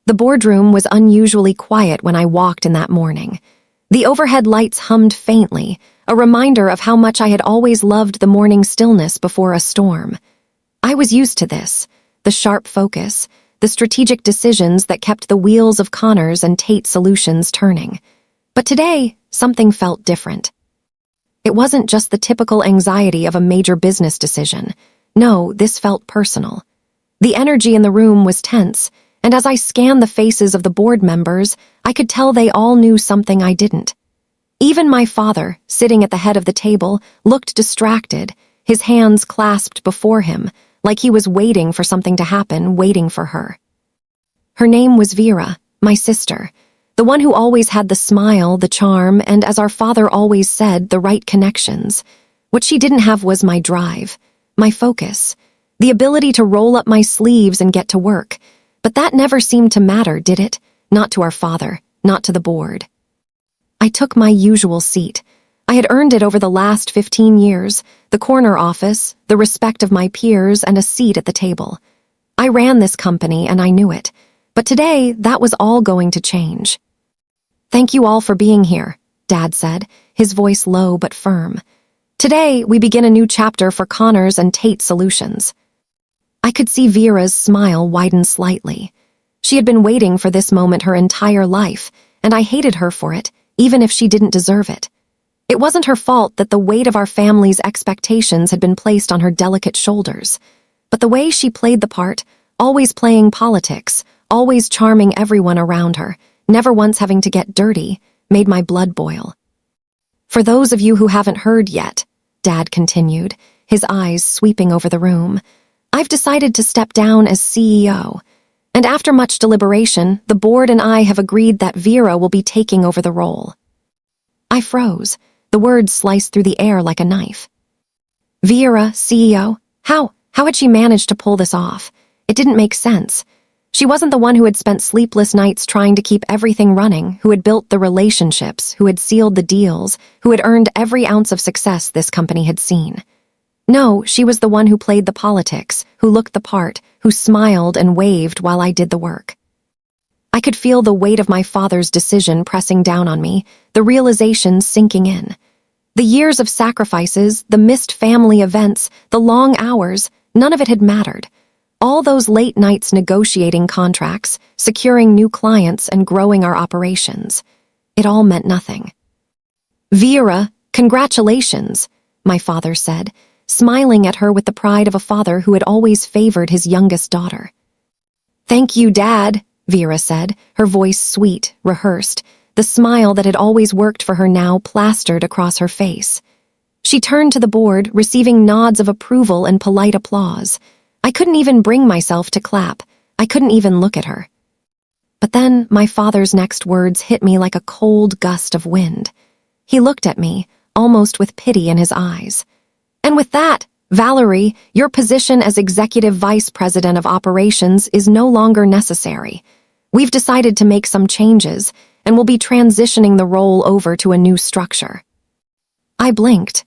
The boardroom was unusually quiet when I walked in that morning. The overhead lights hummed faintly, a reminder of how much I had always loved the morning stillness before a storm. I was used to this, the sharp focus, the strategic decisions that kept the wheels of Connors and Tate Solutions turning. But today, something felt different. It wasn't just the typical anxiety of a major business decision. No, this felt personal. The energy in the room was tense, and as I scanned the faces of the board members, I could tell they all knew something I didn't. Even my father, sitting at the head of the table, looked distracted, his hands clasped before him, like he was waiting for something to happen, waiting for her. Her name was Vera, my sister, the one who always had the smile, the charm, and, as our father always said, the right connections. What she didn't have was my drive, my focus, the ability to roll up my sleeves and get to work. But that never seemed to matter, did it? Not to our father, not to the board. I took my usual seat. I had earned it over the last 15 years, the corner office, the respect of my peers, and a seat at the table. I ran this company and I knew it, but today that was all going to change. "Thank you all for being here," Dad said, his voice low but firm. "Today we begin a new chapter for Connors and Tate Solutions." I could see Vera's smile widen slightly. She had been waiting for this moment her entire life, and I hated her for it, even if she didn't deserve it. It wasn't her fault that the weight of our family's expectations had been placed on her delicate shoulders. But the way she played the part, always playing politics, always charming everyone around her, never once having to get dirty, made my blood boil. "For those of you who haven't heard yet," Dad continued, his eyes sweeping over the room, "I've decided to step down as CEO. And after much deliberation, the board and I have agreed that Vera will be taking over the role." I froze. The words sliced through the air like a knife. Vera, CEO? How had she managed to pull this off? It didn't make sense. She wasn't the one who had spent sleepless nights trying to keep everything running, who had built the relationships, who had sealed the deals, who had earned every ounce of success this company had seen. No, she was the one who played the politics, who looked the part, who smiled and waved while I did the work. I could feel the weight of my father's decision pressing down on me, the realization sinking in. The years of sacrifices, the missed family events, the long hours, none of it had mattered. All those late nights negotiating contracts, securing new clients, and growing our operations. It all meant nothing. "Vera, congratulations," my father said, smiling at her with the pride of a father who had always favored his youngest daughter. "Thank you, Dad," Vera said, her voice sweet, rehearsed, the smile that had always worked for her now plastered across her face. She turned to the board, receiving nods of approval and polite applause. I couldn't even bring myself to clap. I couldn't even look at her. But then my father's next words hit me like a cold gust of wind. He looked at me, almost with pity in his eyes. "And with that, Valerie, your position as Executive Vice President of Operations is no longer necessary. We've decided to make some changes, and we'll be transitioning the role over to a new structure." I blinked.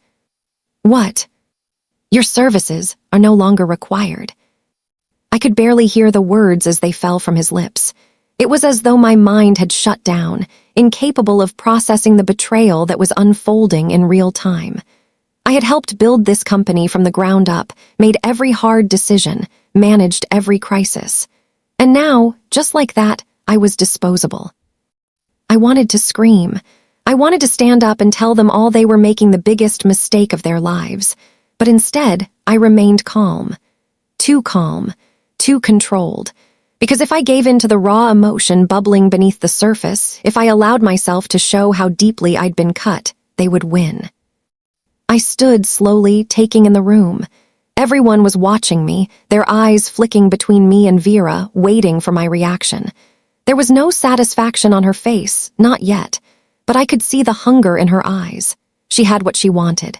"What?" "Your services are no longer required." I could barely hear the words as they fell from his lips. It was as though my mind had shut down, incapable of processing the betrayal that was unfolding in real time. I had helped build this company from the ground up, made every hard decision, managed every crisis. And now, just like that, I was disposable. I wanted to scream. I wanted to stand up and tell them all they were making the biggest mistake of their lives. But instead, I remained calm, too controlled. Because if I gave in to the raw emotion bubbling beneath the surface, if I allowed myself to show how deeply I'd been cut, they would win. I stood slowly, taking in the room. Everyone was watching me, their eyes flicking between me and Vera, waiting for my reaction. There was no satisfaction on her face, not yet, but I could see the hunger in her eyes. She had what she wanted.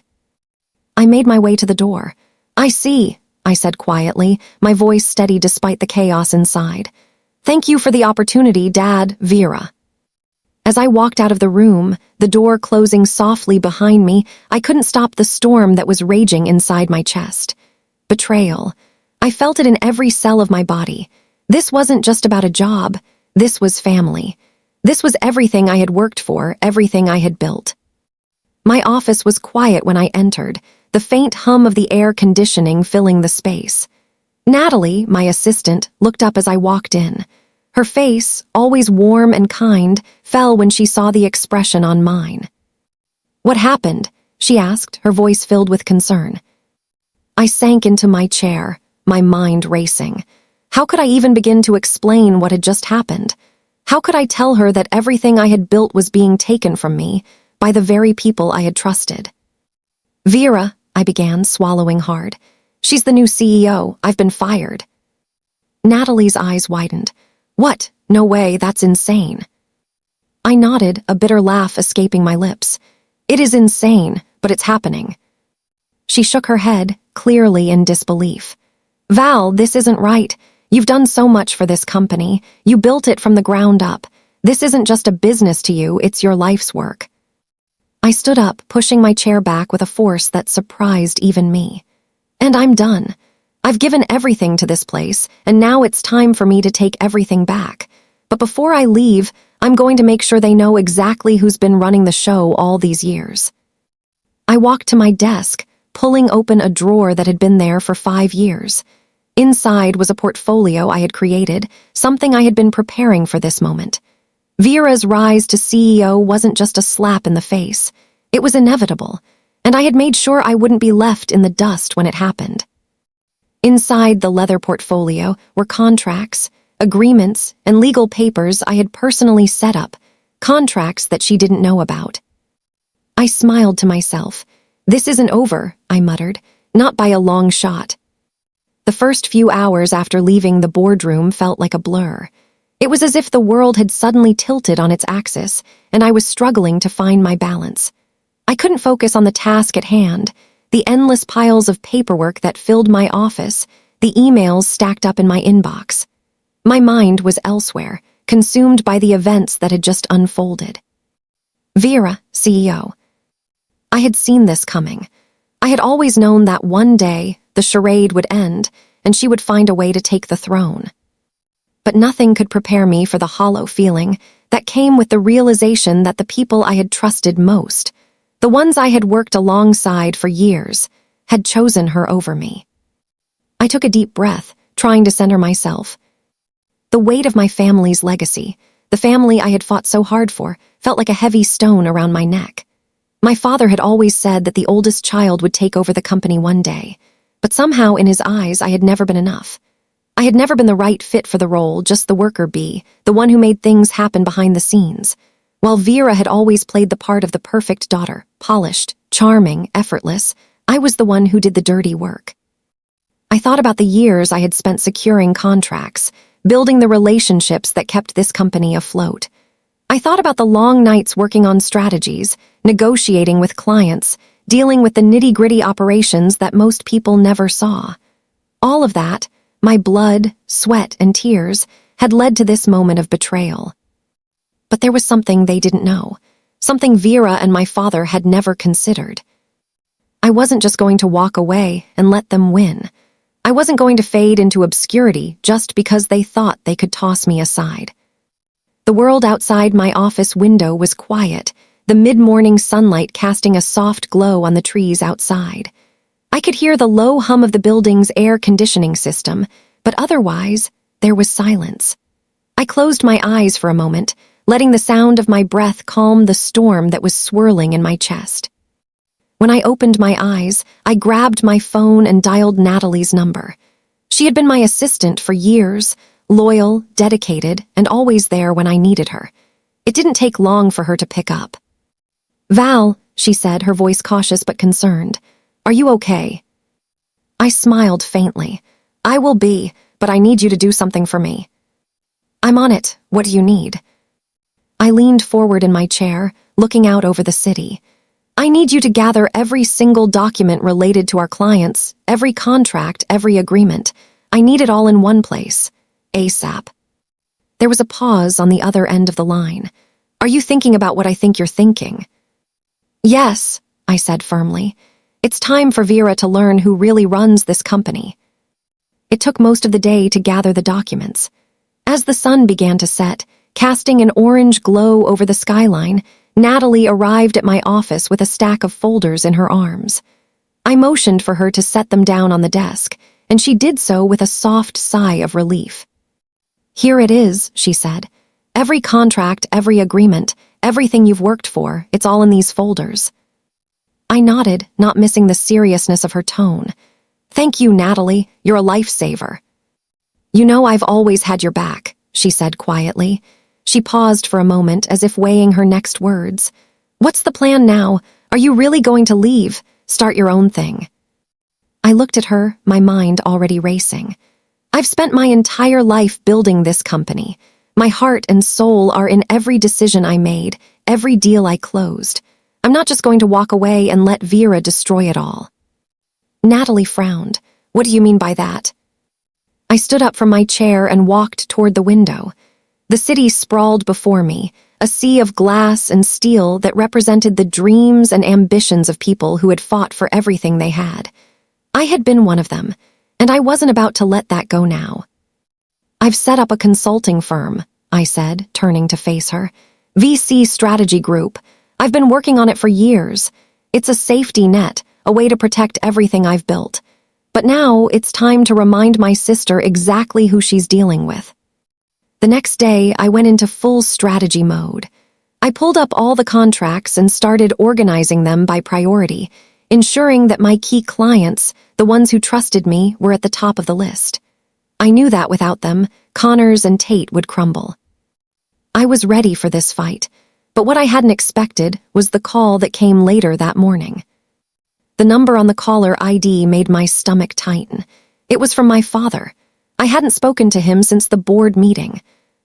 I made my way to the door. "I see," I said quietly, my voice steady despite the chaos inside. "Thank you for the opportunity, Dad, Vera." As I walked out of the room, the door closing softly behind me, I couldn't stop the storm that was raging inside my chest. Betrayal. I felt it in every cell of my body. This wasn't just about a job. This was family. This was everything I had worked for, everything I had built. My office was quiet when I entered, the faint hum of the air conditioning filling the space. Natalie, my assistant, looked up as I walked in. Her face, always warm and kind, fell when she saw the expression on mine. "What happened?" she asked, her voice filled with concern. I sank into my chair, my mind racing. How could I even begin to explain what had just happened? How could I tell her that everything I had built was being taken from me by the very people I had trusted? "Vera," I began, swallowing hard. "She's the new CEO. I've been fired." Natalie's eyes widened. "What? No way, that's insane." I nodded, a bitter laugh escaping my lips. "It is insane, but it's happening." She shook her head, clearly in disbelief. "Val, this isn't right. You've done so much for this company. You built it from the ground up. This isn't just a business to you, it's your life's work." I stood up, pushing my chair back with a force that surprised even me. "And I'm done. I've given everything to this place, and now it's time for me to take everything back. But before I leave, I'm going to make sure they know exactly who's been running the show all these years." I walked to my desk, pulling open a drawer that had been there for 5 years. Inside was a portfolio I had created, something I had been preparing for this moment. Vera's rise to CEO wasn't just a slap in the face. It was inevitable, and I had made sure I wouldn't be left in the dust when it happened. Inside the leather portfolio were contracts, agreements, and legal papers I had personally set up, contracts that she didn't know about. I smiled to myself. "This isn't over," I muttered, "not by a long shot." The first few hours after leaving the boardroom felt like a blur. It was as if the world had suddenly tilted on its axis, and I was struggling to find my balance. I couldn't focus on the task at hand, the endless piles of paperwork that filled my office, the emails stacked up in my inbox. My mind was elsewhere, consumed by the events that had just unfolded. Vera, CEO. I had seen this coming. I had always known that one day the charade would end, and she would find a way to take the throne. But nothing could prepare me for the hollow feeling that came with the realization that the people I had trusted most, the ones I had worked alongside for years, had chosen her over me. I took a deep breath, trying to center myself. The weight of my family's legacy, the family I had fought so hard for, felt like a heavy stone around my neck. My father had always said that the oldest child would take over the company one day, but somehow in his eyes I had never been enough. I had never been the right fit for the role, just the worker bee, the one who made things happen behind the scenes. While Vera had always played the part of the perfect daughter, polished, charming, effortless, I was the one who did the dirty work. I thought about the years I had spent securing contracts, building the relationships that kept this company afloat. I thought about the long nights working on strategies, negotiating with clients, dealing with the nitty-gritty operations that most people never saw. All of that, my blood, sweat, and tears, had led to this moment of betrayal. But there was something they didn't know, something Vera and my father had never considered. I wasn't just going to walk away and let them win. I wasn't going to fade into obscurity just because they thought they could toss me aside. The world outside my office window was quiet, the mid-morning sunlight casting a soft glow on the trees outside. I could hear the low hum of the building's air conditioning system, but otherwise, there was silence. I closed my eyes for a moment, letting the sound of my breath calm the storm that was swirling in my chest. When I opened my eyes, I grabbed my phone and dialed Natalie's number. She had been my assistant for years, loyal, dedicated, and always there when I needed her. It didn't take long for her to pick up. "Val," she said, her voice cautious but concerned. "Are you okay?" I smiled faintly. "I will be, but I need you to do something for me." "I'm on it. What do you need?" I leaned forward in my chair, looking out over the city. "I need you to gather every single document related to our clients, every contract, every agreement. I need it all in one place. ASAP." There was a pause on the other end of the line. "Are you thinking about what I think you're thinking?" "Yes," I said firmly. "It's time for Vera to learn who really runs this company." It took most of the day to gather the documents. As the sun began to set, casting an orange glow over the skyline, Natalie arrived at my office with a stack of folders in her arms. I motioned for her to set them down on the desk, and she did so with a soft sigh of relief. "Here it is," she said. "Every contract, every agreement, everything you've worked for, it's all in these folders." I nodded, not missing the seriousness of her tone. "Thank you, Natalie. You're a lifesaver." "You know I've always had your back," she said quietly. She paused for a moment as if weighing her next words. "What's the plan now? Are you really going to leave? Start your own thing?" I looked at her, my mind already racing. "I've spent my entire life building this company. My heart and soul are in every decision I made, every deal I closed. I'm not just going to walk away and let Vera destroy it all." Natalie frowned. "What do you mean by that?" I stood up from my chair and walked toward the window. The city sprawled before me, a sea of glass and steel that represented the dreams and ambitions of people who had fought for everything they had. I had been one of them, and I wasn't about to let that go now. "I've set up a consulting firm," I said, turning to face her. "VC Strategy Group. I've been working on it for years. It's a safety net, a way to protect everything I've built. But now it's time to remind my sister exactly who she's dealing with." The next day, I went into full strategy mode. I pulled up all the contracts and started organizing them by priority, ensuring that my key clients, the ones who trusted me, were at the top of the list. I knew that without them, Connors and Tate would crumble. I was ready for this fight, but what I hadn't expected was the call that came later that morning. The number on the caller ID made my stomach tighten. It was from my father. I hadn't spoken to him since the board meeting.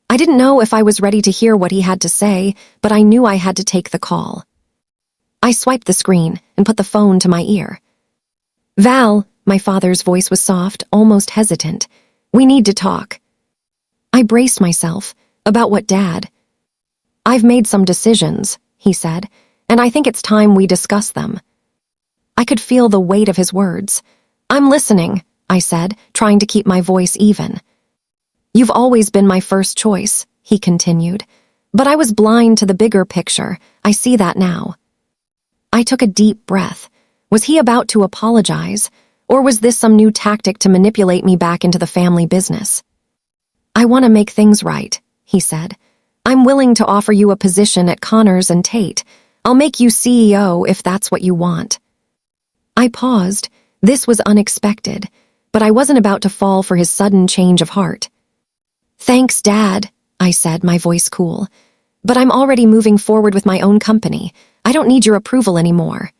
I didn't know if I was ready to hear what he had to say, but I knew I had to take the call. I swiped the screen and put the phone to my ear. "Val," my father's voice was soft, almost hesitant. "We need to talk." I braced myself. "About what, Dad?" "I've made some decisions," he said, "and I think it's time we discuss them." I could feel the weight of his words. "I'm listening," I said, trying to keep my voice even. "You've always been my first choice," he continued. "But I was blind to the bigger picture. I see that now." I took a deep breath. Was he about to apologize, or was this some new tactic to manipulate me back into the family business? "I want to make things right," he said. "I'm willing to offer you a position at Connors and Tate. I'll make you CEO if that's what you want." I paused. This was unexpected, but I wasn't about to fall for his sudden change of heart. "Thanks, Dad," I said, my voice cool. "But I'm already moving forward with my own company. I don't need your approval anymore."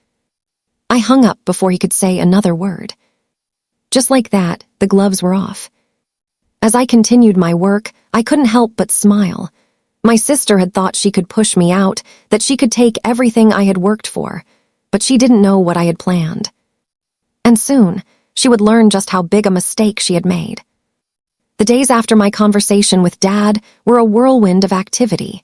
I hung up before he could say another word. Just like that, the gloves were off. As I continued my work, I couldn't help but smile. My sister had thought she could push me out, that she could take everything I had worked for, but she didn't know what I had planned. And soon, she would learn just how big a mistake she had made. The days after my conversation with Dad were a whirlwind of activity.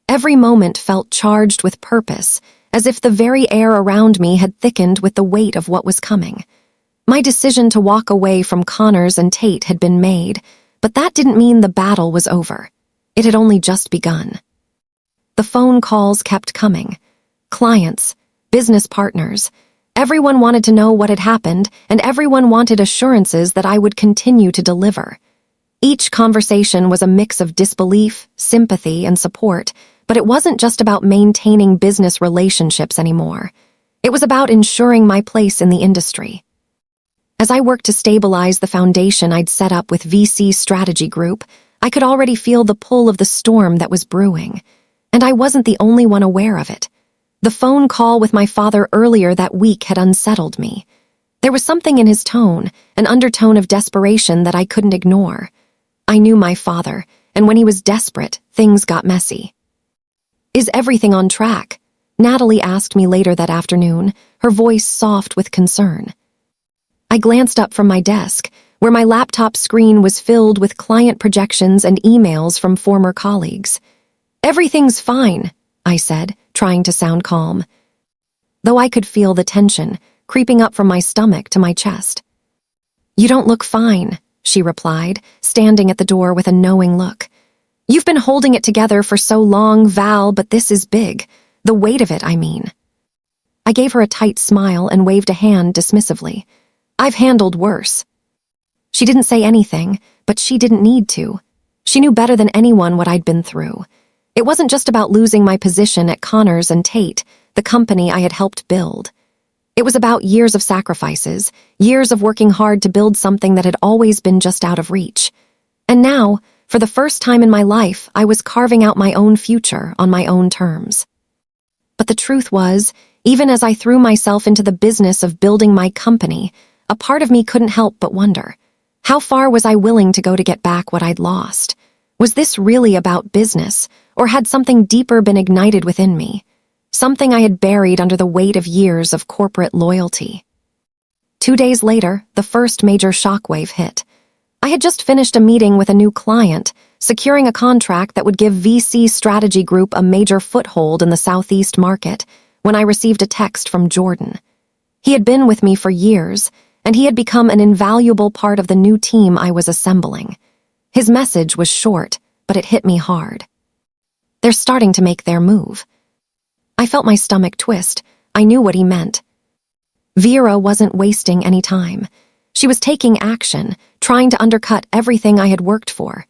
Every moment felt charged with purpose, as if the very air around me had thickened with the weight of what was coming. My decision to walk away from Connors and Tate had been made, but that didn't mean the battle was over. It had only just begun. The phone calls kept coming. Clients, business partners, everyone wanted to know what had happened, and everyone wanted assurances that I would continue to deliver. Each conversation was a mix of disbelief, sympathy, and support, but it wasn't just about maintaining business relationships anymore. It was about ensuring my place in the industry. As I worked to stabilize the foundation I'd set up with VC Strategy Group, I could already feel the pull of the storm that was brewing, and I wasn't the only one aware of it. The phone call with my father earlier that week had unsettled me. There was something in his tone, an undertone of desperation that I couldn't ignore. I knew my father, and when he was desperate, things got messy. "Is everything on track?" Natalie asked me later that afternoon, her voice soft with concern. I glanced up from my desk, where my laptop screen was filled with client projections and emails from former colleagues. "Everything's fine," I said, trying to sound calm, though I could feel the tension creeping up from my stomach to my chest. "You don't look fine," she replied, standing at the door with a knowing look. You've been holding it together for so long, Val, but this is big. The weight of it, I mean. I gave her a tight smile and waved a hand dismissively. I've handled worse. She didn't say anything, but she didn't need to. She knew better than anyone what I'd been through. It wasn't just about losing my position at Connors and Tate, the company I had helped build. It was about years of sacrifices, years of working hard to build something that had always been just out of reach. And now, for the first time in my life, I was carving out my own future on my own terms. But the truth was, even as I threw myself into the business of building my company, a part of me couldn't help but wonder, how far was I willing to go to get back what I'd lost? Was this really about business, or had something deeper been ignited within me? Something I had buried under the weight of years of corporate loyalty. 2 days later, the first major shockwave hit. I had just finished a meeting with a new client, securing a contract that would give VC Strategy Group a major foothold in the Southeast market, when I received a text from Jordan. He had been with me for years, and he had become an invaluable part of the new team I was assembling. His message was short, but it hit me hard. They're starting to make their move. I felt my stomach twist. I knew what he meant. Vera wasn't wasting any time. She was taking action, trying to undercut everything I had worked for.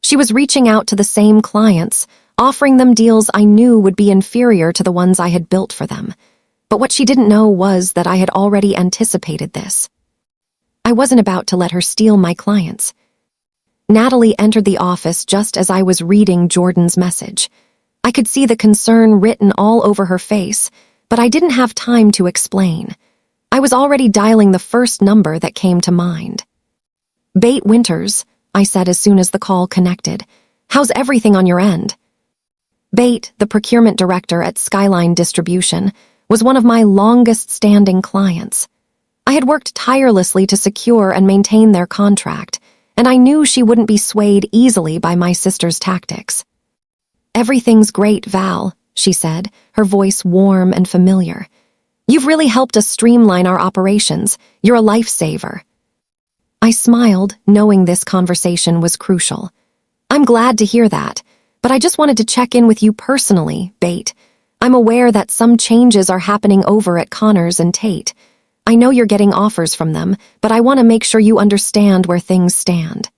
She was reaching out to the same clients, offering them deals I knew would be inferior to the ones I had built for them. But what she didn't know was that I had already anticipated this. I wasn't about to let her steal my clients. Natalie entered the office just as I was reading Jordan's message. I could see the concern written all over her face, but I didn't have time to explain. I was already dialing the first number that came to mind. Bate Winters, I said as soon as the call connected. How's everything on your end? Bate, the procurement director at Skyline Distribution, was one of my longest-standing clients. I had worked tirelessly to secure and maintain their contract, and I knew she wouldn't be swayed easily by my sister's tactics. Everything's great, Val, she said, her voice warm and familiar. You've really helped us streamline our operations. You're a lifesaver. I smiled, knowing this conversation was crucial. I'm glad to hear that, but I just wanted to check in with you personally, Bate. I'm aware that some changes are happening over at Connors and Tate. I know you're getting offers from them, but I want to make sure you understand where things stand.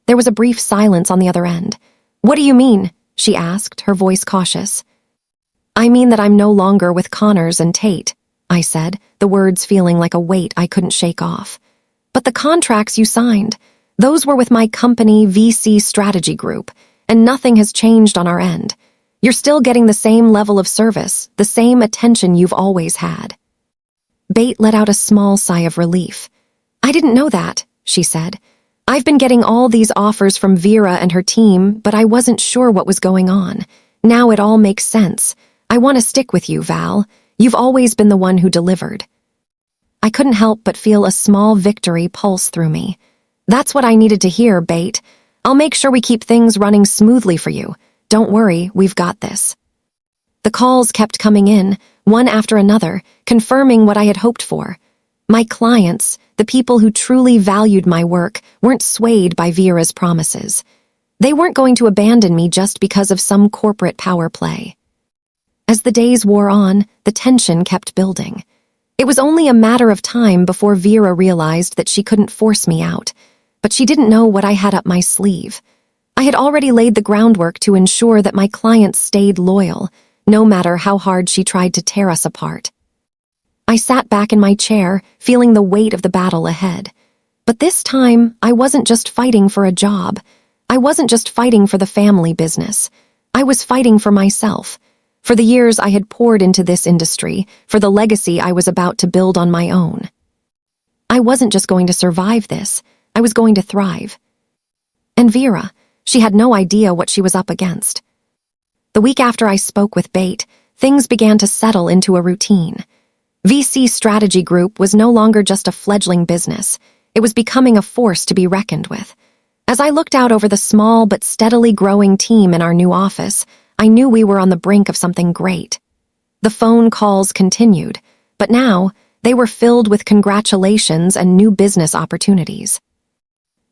There was a brief silence on the other end. What do you mean? She asked, her voice cautious. I mean that I'm no longer with Connors and Tate, I said, the words feeling like a weight I couldn't shake off. But the contracts you signed, those were with my company VC Strategy Group, and nothing has changed on our end. You're still getting the same level of service, the same attention you've always had. Bate let out a small sigh of relief. I didn't know that, she said. I've been getting all these offers from Vera and her team, but I wasn't sure what was going on. Now it all makes sense. I want to stick with you, Val. You've always been the one who delivered. I couldn't help but feel a small victory pulse through me. That's what I needed to hear, Bate. I'll make sure we keep things running smoothly for you. Don't worry, we've got this. The calls kept coming in, one after another, confirming what I had hoped for. My clients, the people who truly valued my work, weren't swayed by Vera's promises. They weren't going to abandon me just because of some corporate power play. As the days wore on, the tension kept building. It was only a matter of time before Vera realized that she couldn't force me out, but she didn't know what I had up my sleeve. I had already laid the groundwork to ensure that my clients stayed loyal, no matter how hard she tried to tear us apart. I sat back in my chair, feeling the weight of the battle ahead. But this time, I wasn't just fighting for a job. I wasn't just fighting for the family business. I was fighting for myself, for the years I had poured into this industry, for the legacy I was about to build on my own. I wasn't just going to survive this, I was going to thrive. And Vera, she had no idea what she was up against. The week after I spoke with Bate, things began to settle into a routine. VC Strategy Group was no longer just a fledgling business. It was becoming a force to be reckoned with. As I looked out over the small but steadily growing team in our new office, I knew we were on the brink of something great. The phone calls continued, but now they were filled with congratulations and new business opportunities.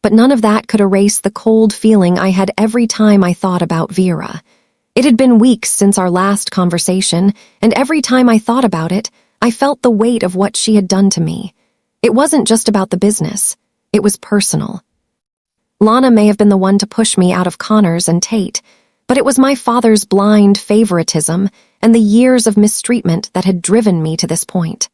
but none of that could erase the cold feeling I had every time I thought about Vera. It had been weeks since our last conversation, and every time I thought about it, I felt the weight of what she had done to me. It wasn't just about the business. It was personal. Lana may have been the one to push me out of Connors and Tate, but it was my father's blind favoritism and the years of mistreatment that had driven me to this point.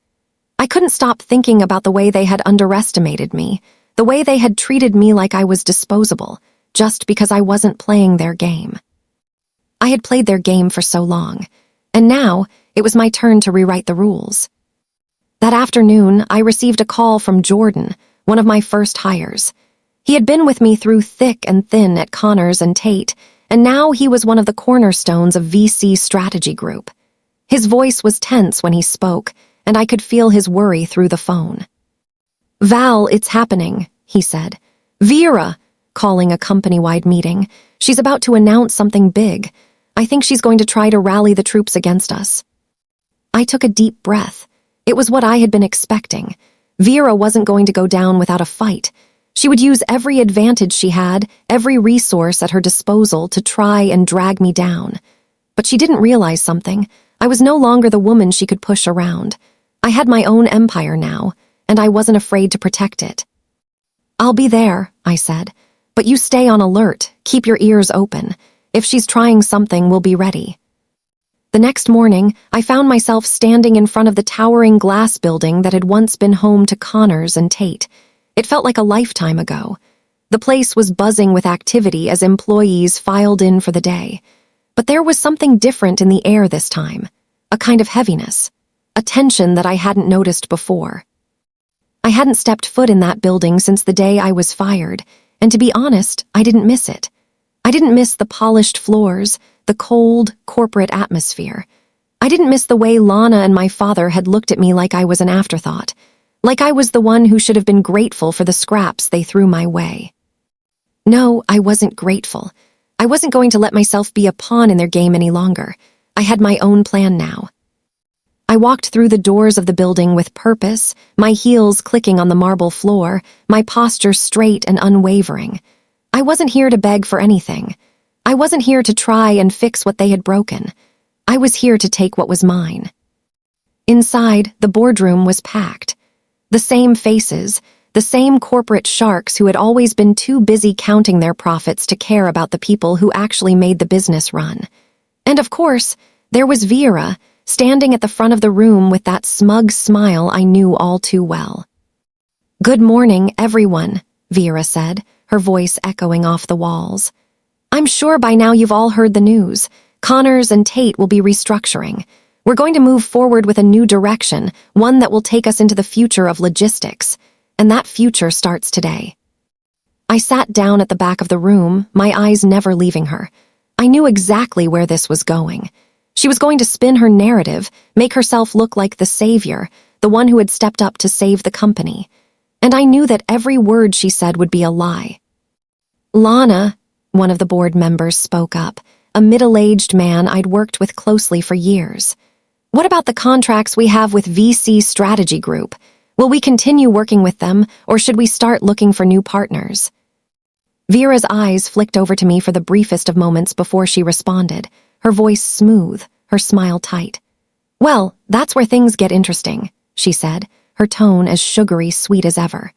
I couldn't stop thinking about the way they had underestimated me, the way they had treated me like I was disposable, just because I wasn't playing their game. I had played their game for so long, and now it was my turn to rewrite the rules. That afternoon, I received a call from Jordan, one of my first hires. He had been with me through thick and thin at Connors and Tate, and now he was one of the cornerstones of VC Strategy Group. His voice was tense when he spoke, and I could feel his worry through the phone. "Val, it's happening," he said. "Vera," calling a company-wide meeting. "She's about to announce something big. I think she's going to try to rally the troops against us." I took a deep breath. It was what I had been expecting. Vera wasn't going to go down without a fight. She would use every advantage she had, every resource at her disposal to try and drag me down. But she didn't realize something. I was no longer the woman she could push around. I had my own empire now, and I wasn't afraid to protect it. "I'll be there," I said. "But you stay on alert, keep your ears open. If she's trying something, we'll be ready." The next morning, I found myself standing in front of the towering glass building that had once been home to Connors and Tate. It felt like a lifetime ago. The place was buzzing with activity as employees filed in for the day. But there was something different in the air this time, a kind of heaviness, a tension that I hadn't noticed before. I hadn't stepped foot in that building since the day I was fired, and to be honest, I didn't miss it. I didn't miss the polished floors, the cold, corporate atmosphere. I didn't miss the way Lana and my father had looked at me like I was an afterthought, like I was the one who should have been grateful for the scraps they threw my way. No, I wasn't grateful. I wasn't going to let myself be a pawn in their game any longer. I had my own plan now. I walked through the doors of the building with purpose, my heels clicking on the marble floor, my posture straight and unwavering. I wasn't here to beg for anything. I wasn't here to try and fix what they had broken. I was here to take what was mine. Inside, the boardroom was packed. The same faces, the same corporate sharks who had always been too busy counting their profits to care about the people who actually made the business run. And of course, there was Vera, standing at the front of the room with that smug smile I knew all too well. "Good morning, everyone," Vera said, her voice echoing off the walls. "I'm sure by now you've all heard the news. Connors and Tate will be restructuring. We're going to move forward with a new direction, one that will take us into the future of logistics. And that future starts today." I sat down at the back of the room, my eyes never leaving her. I knew exactly where this was going. She was going to spin her narrative, make herself look like the savior, the one who had stepped up to save the company. And I knew that every word she said would be a lie. "Lana," one of the board members spoke up, a middle-aged man I'd worked with closely for years. "What about the contracts we have with VC Strategy Group? Will we continue working with them, or should we start looking for new partners?" Vera's eyes flicked over to me for the briefest of moments before she responded, her voice smooth, her smile tight. "Well, that's where things get interesting," she said, her tone as sugary sweet as ever.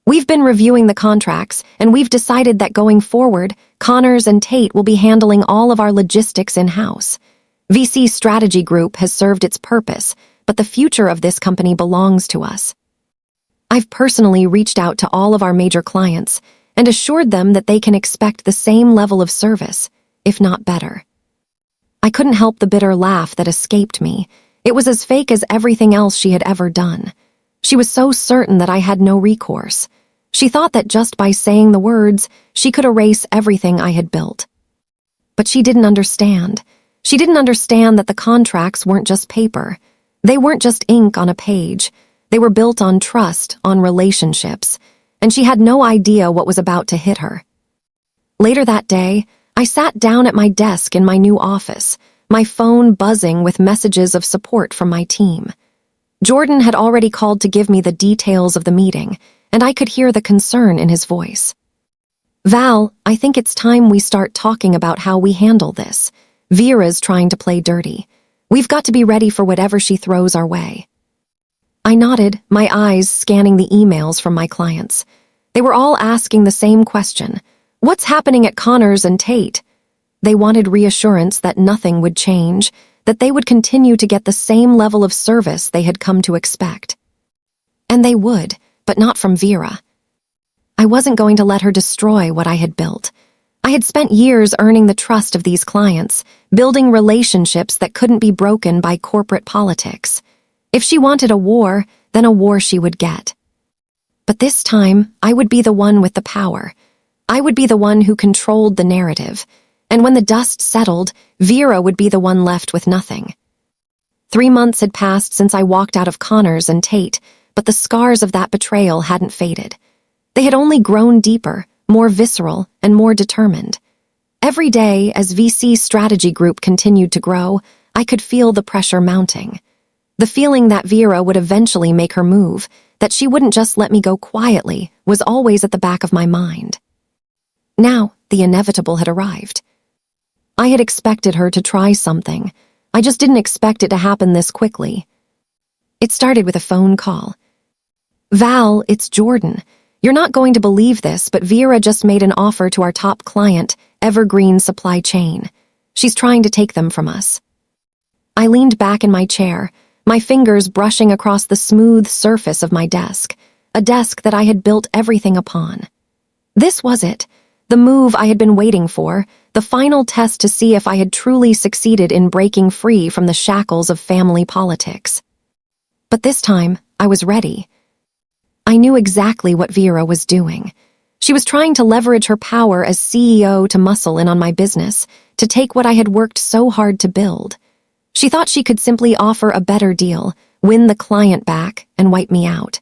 "We've been reviewing the contracts, and we've decided that going forward, Connors and Tate will be handling all of our logistics in-house. VC Strategy Group has served its purpose, but the future of this company belongs to us. I've personally reached out to all of our major clients and assured them that they can expect the same level of service, if not better." I couldn't help the bitter laugh that escaped me. It was as fake as everything else she had ever done. She was so certain that I had no recourse. She thought that just by saying the words, she could erase everything I had built. But she didn't understand. She didn't understand that the contracts weren't just paper. They weren't just ink on a page. They were built on trust, on relationships, and she had no idea what was about to hit her. Later that day, I sat down at my desk in my new office, my phone buzzing with messages of support from my team. Jordan had already called to give me the details of the meeting, and I could hear the concern in his voice. Val, I think it's time we start talking about how we handle this. Vera's trying to play dirty. We've got to be ready for whatever she throws our way. I nodded, my eyes scanning the emails from my clients. They were all asking the same question. What's happening at Connors and Tate? They wanted reassurance that nothing would change, that they would continue to get the same level of service they had come to expect. And they would, but not from Vera. I wasn't going to let her destroy what I had built. I had spent years earning the trust of these clients, building relationships that couldn't be broken by corporate politics. If she wanted a war, then a war she would get. But this time, I would be the one with the power. I would be the one who controlled the narrative. And when the dust settled, Vera would be the one left with nothing. 3 months had passed since I walked out of Connors and Tate, but the scars of that betrayal hadn't faded. They had only grown deeper, more visceral, and more determined. Every day, as VC's strategy group continued to grow, I could feel the pressure mounting. The feeling that Vera would eventually make her move, that she wouldn't just let me go quietly, was always at the back of my mind. Now, the inevitable had arrived. I had expected her to try something. I just didn't expect it to happen this quickly. It started with a phone call. Val, it's Jordan. You're not going to believe this, but Vera just made an offer to our top client, Evergreen Supply Chain. She's trying to take them from us. I leaned back in my chair, my fingers brushing across the smooth surface of my desk, a desk that I had built everything upon. This was it, the move I had been waiting for, the final test to see if I had truly succeeded in breaking free from the shackles of family politics. But this time, I was ready. I knew exactly what Vera was doing. She was trying to leverage her power as CEO to muscle in on my business, to take what I had worked so hard to build. She thought she could simply offer a better deal, win the client back, and wipe me out.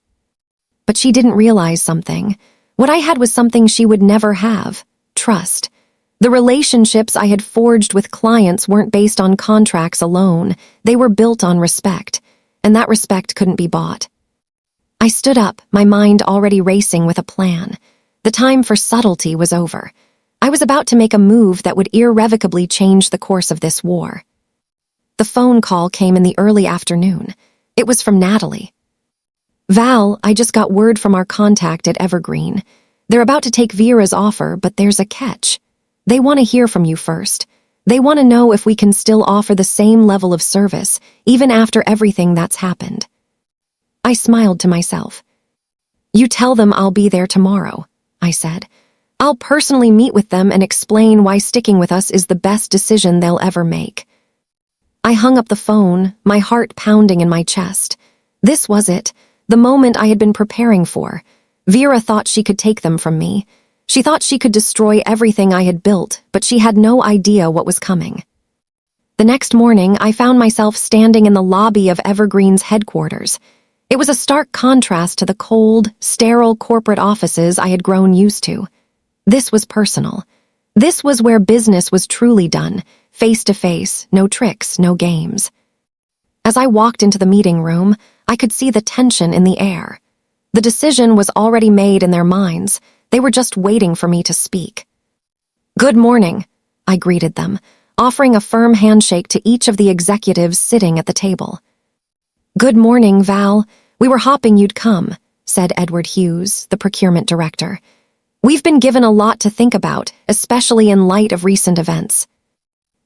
But she didn't realize something. What I had was something she would never have: trust. The relationships I had forged with clients weren't based on contracts alone. They were built on respect, and that respect couldn't be bought. I stood up, my mind already racing with a plan. The time for subtlety was over. I was about to make a move that would irrevocably change the course of this war. The phone call came in the early afternoon. It was from Natalie. Val, I just got word from our contact at Evergreen. They're about to take Vera's offer, but there's a catch. They want to hear from you first. They want to know if we can still offer the same level of service, even after everything that's happened. I smiled to myself. You tell them I'll be there tomorrow, I said. I'll personally meet with them and explain why sticking with us is the best decision they'll ever make. I hung up the phone, my heart pounding in my chest. This was it, the moment I had been preparing for. Vera thought she could take them from me. She thought she could destroy everything I had built, but she had no idea what was coming. The next morning, I found myself standing in the lobby of Evergreen's headquarters. It was a stark contrast to the cold, sterile corporate offices I had grown used to. This was personal. This was where business was truly done, face to face, no tricks, no games. As I walked into the meeting room, I could see the tension in the air. The decision was already made in their minds. They were just waiting for me to speak. Good morning, I greeted them, offering a firm handshake to each of the executives sitting at the table. Good morning, Val. We were hoping you'd come, said Edward Hughes, the procurement director. We've been given a lot to think about, especially in light of recent events.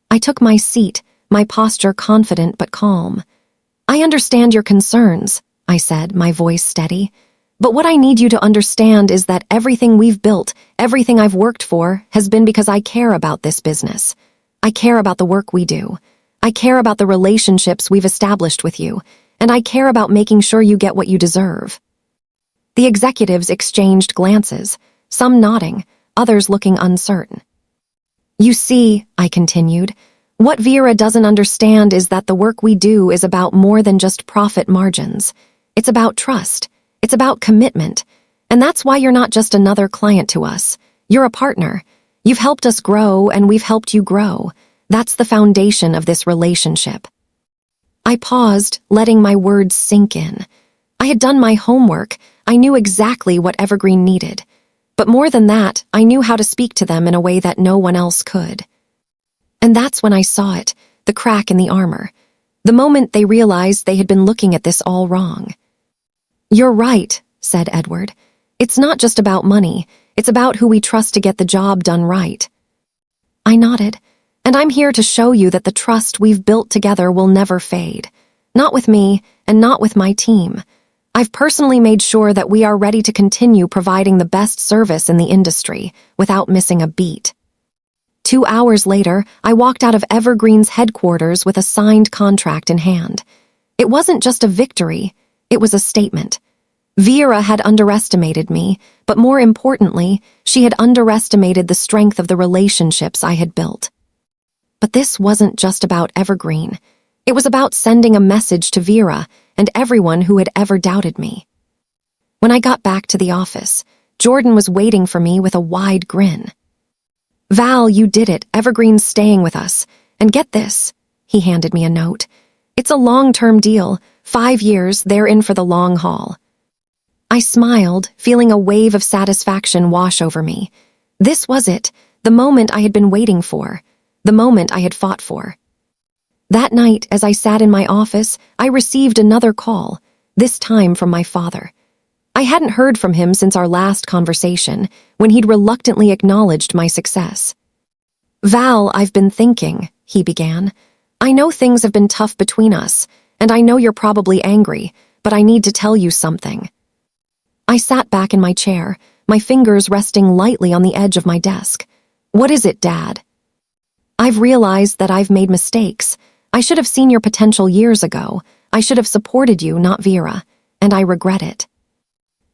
I took my seat, my posture confident but calm. I understand your concerns, I said, my voice steady. But what I need you to understand is that everything we've built, everything I've worked for, has been because I care about this business. I care about the work we do. I care about the relationships we've established with you, and I care about making sure you get what you deserve. The executives exchanged glances, some nodding, others looking uncertain. You see, I continued, what Vera doesn't understand is that the work we do is about more than just profit margins. It's about trust. It's about commitment. And that's why you're not just another client to us. You're a partner. You've helped us grow, and we've helped you grow. That's the foundation of this relationship. I paused, letting my words sink in. I had done my homework. I knew exactly what Evergreen needed. But more than that, I knew how to speak to them in a way that no one else could. And that's when I saw it, the crack in the armor. The moment they realized they had been looking at this all wrong. "You're right," said Edward. "It's not just about money. It's about who we trust to get the job done right." I nodded. "And I'm here to show you that the trust we've built together will never fade. Not with me, and not with my team. I've personally made sure that we are ready to continue providing the best service in the industry, without missing a beat." 2 hours later, I walked out of Evergreen's headquarters with a signed contract in hand. It wasn't just a victory, it was a statement. Vera had underestimated me, but more importantly, she had underestimated the strength of the relationships I had built. But this wasn't just about Evergreen. It was about sending a message to Vera and everyone who had ever doubted me. When I got back to the office, Jordan was waiting for me with a wide grin. "Val, you did it. Evergreen's staying with us. And get this." He handed me a note. "It's a long-term deal. 5 years, they're in for the long haul." I smiled, feeling a wave of satisfaction wash over me. This was it, the moment I had been waiting for, the moment I had fought for. That night, as I sat in my office, I received another call, this time from my father. I hadn't heard from him since our last conversation, when he'd reluctantly acknowledged my success. "Val, I've been thinking," he began. "I know things have been tough between us, and I know you're probably angry, but I need to tell you something." I sat back in my chair, my fingers resting lightly on the edge of my desk. "What is it, Dad?" "I've realized that I've made mistakes. I should have seen your potential years ago. I should have supported you, not Vera, and I regret it."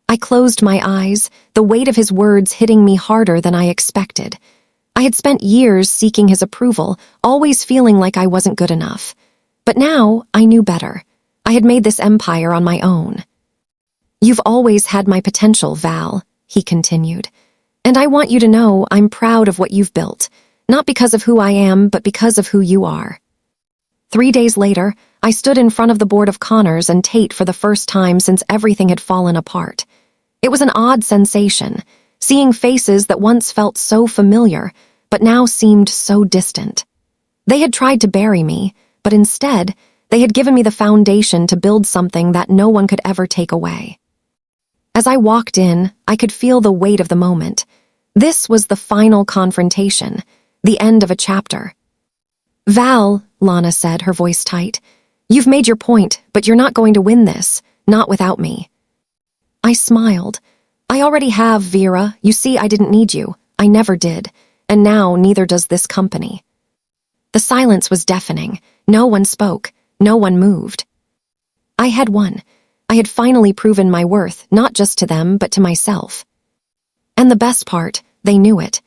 I closed my eyes, the weight of his words hitting me harder than I expected. I had spent years seeking his approval, always feeling like I wasn't good enough. But now, I knew better. I had made this empire on my own. "You've always had my potential, Val," he continued. "And I want you to know I'm proud of what you've built, not because of who I am, but because of who you are." 3 days later, I stood in front of the board of Connors and Tate for the first time since everything had fallen apart. It was an odd sensation, seeing faces that once felt so familiar, but now seemed so distant. They had tried to bury me, but instead, they had given me the foundation to build something that no one could ever take away. As I walked in, I could feel the weight of the moment. This was the final confrontation, the end of a chapter. "Val," Lana said, her voice tight, "you've made your point, but you're not going to win this, not without me." I smiled. "I already have, Vera. You see, I didn't need you. I never did. And now neither does this company." The silence was deafening. No one spoke. No one moved. I had won. I had finally proven my worth, not just to them, but to myself. And the best part, they knew it.